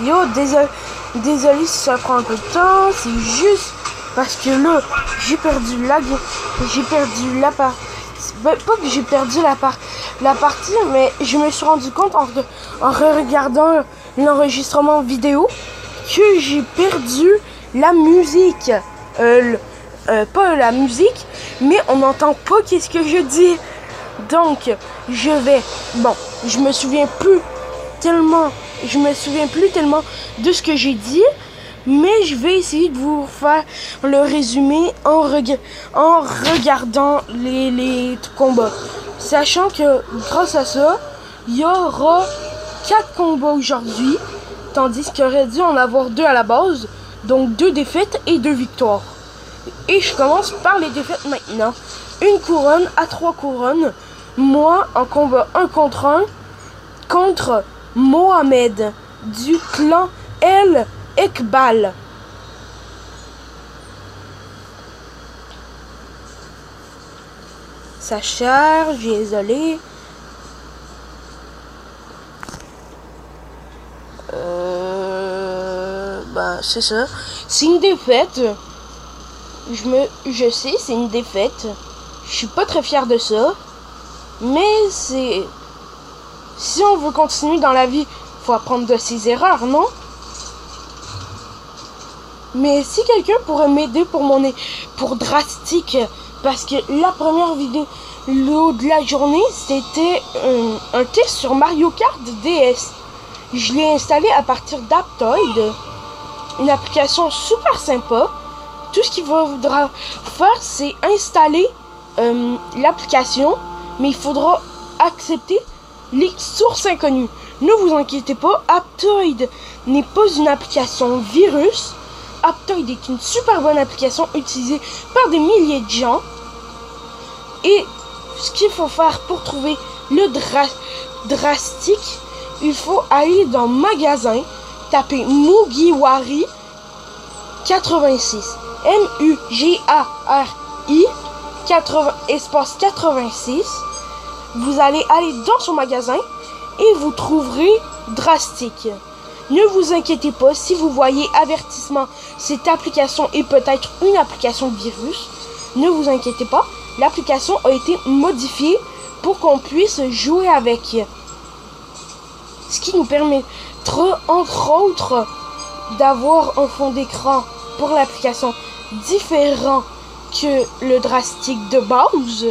Yo, désolé si ça prend un peu de temps, c'est juste parce que là, j'ai perdu la partie. Pas que j'ai perdu la partie, mais je me suis rendu compte en regardant l'enregistrement vidéo que j'ai perdu la musique. Pas la musique, mais on n'entend pas qu'est-ce que je dis. Donc, je me souviens plus tellement de ce que j'ai dit, mais je vais essayer de vous faire le résumé en regardant les combats. Sachant que grâce à ça, il y aura 4 combats aujourd'hui, tandis qu'il aurait dû en avoir 2 à la base, donc 2 défaites et 2 victoires. Et je commence par les défaites maintenant. Une couronne à 3 couronnes. Moi, en combat 1 contre 1, contre Mohamed, du clan El Ekbal. Ça charge, désolé. C'est ça. C'est une défaite. Je sais, c'est une défaite. Je suis pas très fier de ça. Mais c'est... Si on veut continuer dans la vie, faut apprendre de ses erreurs, non? Mais si quelqu'un pourrait m'aider pour Drastic, parce que la première vidéo de la journée, c'était un test sur Mario Kart DS. Je l'ai installé à partir d'Aptoide, une application super sympa. Tout ce qu'il faudra faire, c'est installer l'application, mais il faudra accepter les sources inconnues. Ne vous inquiétez pas, Aptoide n'est pas une application virus. Aptoide est une super bonne application utilisée par des milliers de gens. Et ce qu'il faut faire pour trouver le Drastic, il faut aller dans Magasin, taper Mugiwari 86. M-U-G-A-R-I espace 86. Vous allez aller dans son magasin et vous trouverez Drastic. Ne vous inquiétez pas, si vous voyez avertissement, cette application est peut-être une application de virus. Ne vous inquiétez pas, l'application a été modifiée pour qu'on puisse jouer avec. Ce qui nous permettra, entre autres, d'avoir un fond d'écran pour l'application différent que le Drastic de base,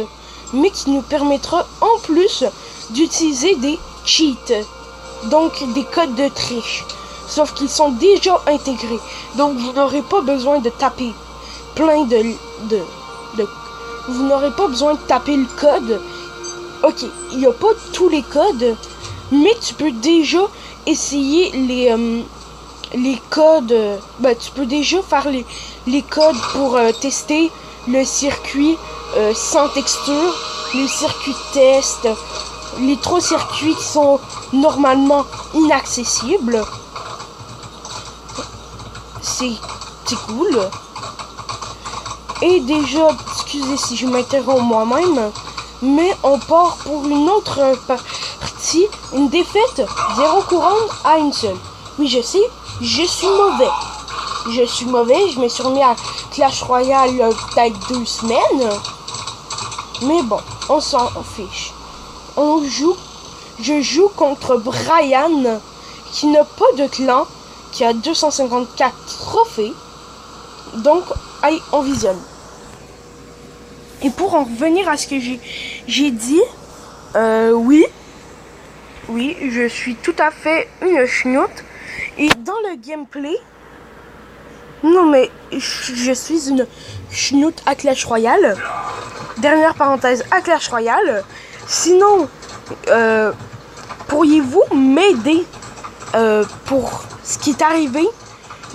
mais qui nous permettra en plus d'utiliser des cheats, donc des codes de triche, sauf qu'ils sont déjà intégrés, donc vous n'aurez pas besoin de taper plein vous n'aurez pas besoin de taper le code. Ok, il n'y a pas tous les codes, mais tu peux déjà essayer les codes. Tu peux déjà faire les codes pour tester le circuit sans texture, les circuits test, les 3 circuits qui sont normalement inaccessibles. C'est cool. Et déjà, excusez si je m'interromps moi-même, mais on part pour une autre partie, une défaite, 0 couronne à une seule. Oui, je sais, je suis mauvais. Je me suis remis à Clash Royale peut-être 2 semaines. Mais bon, on s'en fiche. Je joue contre Brian, qui n'a pas de clan, qui a 254 trophées. Donc, allez, on visionne. Et pour en revenir à ce que j'ai dit, oui, je suis tout à fait une schnoute. Et dans le gameplay, non mais je suis une schnoute à Clash Royale. Dernière parenthèse à Clash Royale. Sinon, pourriez-vous m'aider pour ce qui est arrivé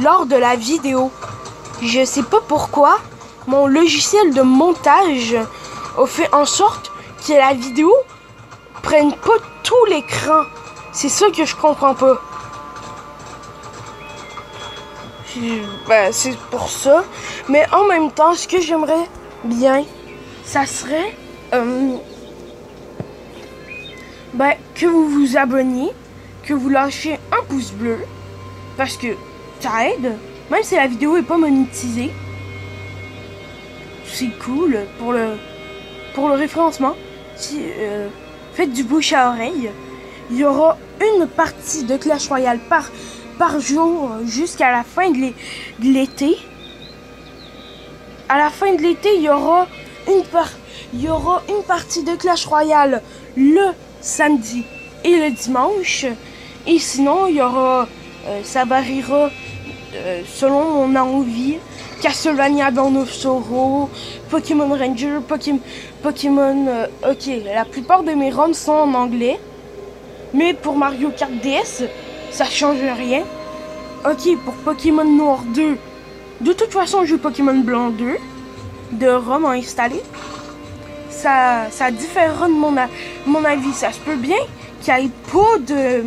lors de la vidéo? Je sais pas pourquoi, mon logiciel de montage a fait en sorte que la vidéo prenne pas tout l'écran. C'est ça que je comprends pas. C'est pour ça. Mais en même temps, ce que j'aimerais bien, ça serait que vous vous abonniez, que vous lâchiez un pouce bleu parce que ça aide, même si la vidéo est pas monétisée. C'est cool pour le référencement. Si, faites du bouche à oreille. Il y aura une partie de Clash Royale par jour jusqu'à la fin de l'été. À la fin de l'été, il y aura une partie de Clash Royale le samedi et le dimanche. Et sinon, il y aura, ça variera selon mon envie. Castlevania Dawn of Sorrow, Pokémon Ranger, Pokémon... ok, la plupart de mes runs sont en anglais. Mais pour Mario Kart DS, ça change rien. Ok, pour Pokémon Noir 2, de toute façon, j'ai Pokémon Blanc 2 de ROM à installer. Ça différera de mon avis. Ça se peut bien qu'il n'y ait pas de...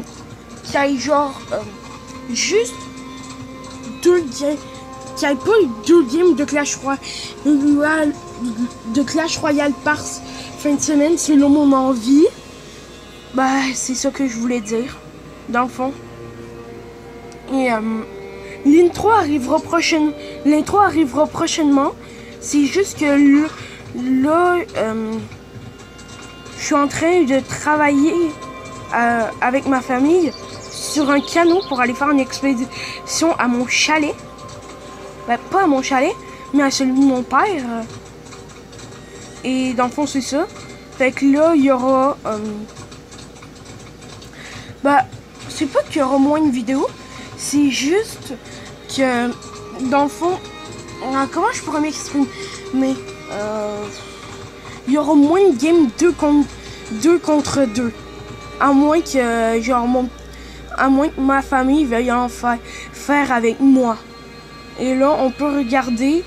qu'il y ait genre... juste 2 games... qu'il n'y ait pas 2 games de Clash Royale par fin de semaine selon mon envie. Bah, c'est ça que je voulais dire, dans le fond. Et l'intro arrivera prochainement. C'est juste que là, je suis en train de travailler avec ma famille sur un canot pour aller faire une expédition à mon chalet. Ben, pas à mon chalet, mais à celui de mon père. Et dans le fond, c'est ça. Fait que là, il y aura... bah, c'est pas qu'il y aura moins de vidéos. C'est juste que, dans le fond... comment je pourrais m'exprimer? Mais, il y aura moins de games 2 contre 2. À moins que, genre, à moins que ma famille veuille en faire avec moi. Et là, on peut regarder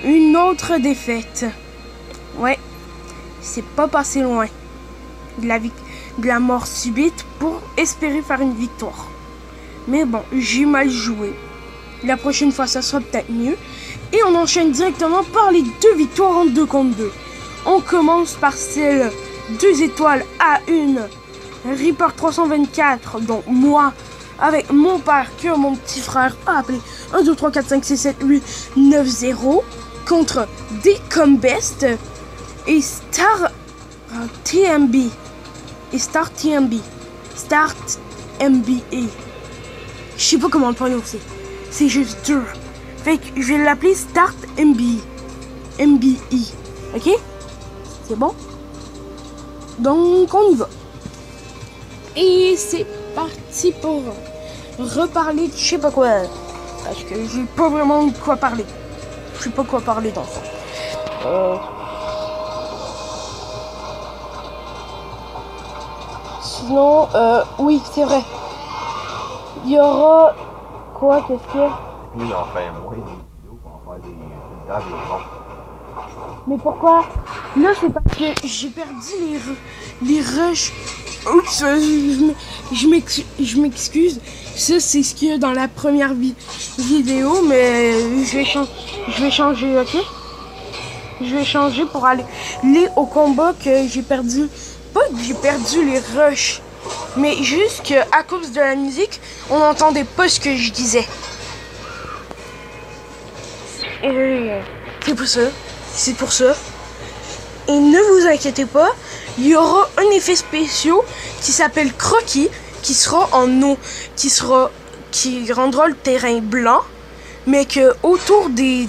une autre défaite. Ouais, c'est pas passé loin de la mort subite pour espérer faire une victoire. Mais bon, j'ai mal joué. La prochaine fois, ça sera peut-être mieux. Et on enchaîne directement par les 2 victoires en 2 contre 2. On commence par celle 2 étoiles à 1. Reaper 324, donc moi, avec mon père que mon petit frère a appelé 1, 2, 3, 4, 5, 6, 7, 8, 9, 0 contre Decombest et Star TMB et Start TMB. Start MBA. Je sais pas comment le prononcer. C'est juste dur. Fait que je vais l'appeler Start MBI. MBI. Ok? C'est bon? Donc on y va. Et c'est parti pour reparler de je sais pas quoi. Parce que j'ai pas vraiment de quoi parler. Je sais pas quoi parler dans ça. Sinon, oui, c'est vrai. Il y aura... Quoi? Qu'est-ce qu'il y a? Oui, on fait moins des vidéos pour en faire des tables et des... Mais pourquoi? Là, c'est parce que j'ai perdu les rushs. Oups, je m'excuse. Ça, c'est ce qu'il y a dans la première vidéo, mais je vais changer, ok? Je vais changer pour aller au combat que j'ai perdu. Pas que j'ai perdu les rushs, mais juste qu'à cause de la musique, on n'entendait pas ce que je disais. Et c'est pour ça. C'est pour ça. Et ne vous inquiétez pas, il y aura un effet spécial qui s'appelle Croquis, qui sera en eau, qui rendra le terrain blanc, mais que autour des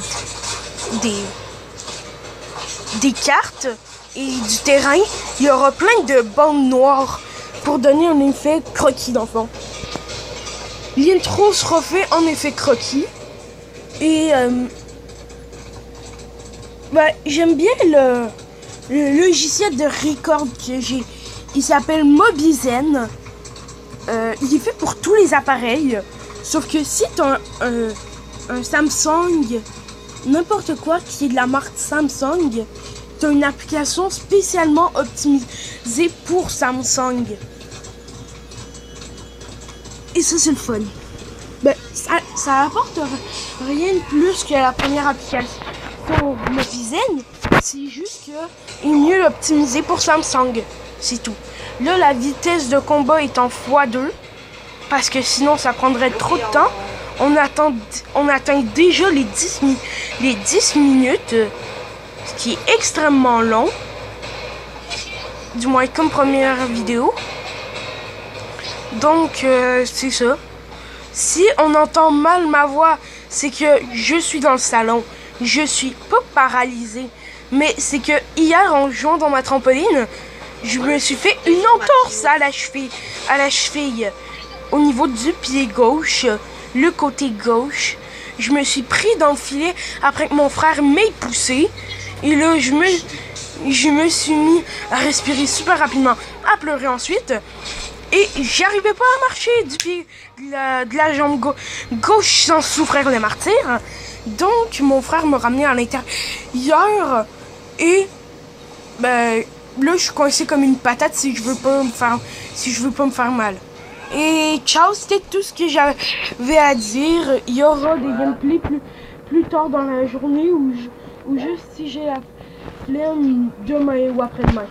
cartes et du terrain, il y aura plein de bandes noires pour donner un effet croquis d'enfant. L'intro sera fait en effet croquis. Et j'aime bien le logiciel de record que j'ai. Il s'appelle Mobizen. Il est fait pour tous les appareils. Sauf que si tu as un Samsung, n'importe quoi qui est de la marque Samsung, tu as une application spécialement optimisée pour Samsung. Et ça, c'est le fun. Ça apporte rien de plus que la première application Mobizen. C'est juste qu'il est mieux optimisé pour Samsung. C'est tout. Là, la vitesse de combat est en x2. Parce que sinon, ça prendrait trop de temps. On atteint déjà les 10 minutes, ce qui est extrêmement long. Du moins comme première vidéo. Donc c'est ça. Si on entend mal ma voix, c'est que je suis dans le salon. Je suis pas paralysé, mais c'est que hier en jouant dans ma trampoline, je me suis fait une entorse à la cheville, au niveau du pied gauche, le côté gauche. Je me suis pris dans le filet après que mon frère m'ait poussé. Et là, je me suis mis à respirer super rapidement, à pleurer ensuite. Et j'arrivais pas à marcher du pied de la jambe gauche sans souffrir les martyrs. Donc, mon frère m'a ramené à l'intérieur. Et, ben, là, je suis coincé comme une patate si je veux pas me faire mal. Et ciao, c'était tout ce que j'avais à dire. Il y aura des gameplays plus tard dans la journée ou juste si j'ai la flemme demain ou après-demain.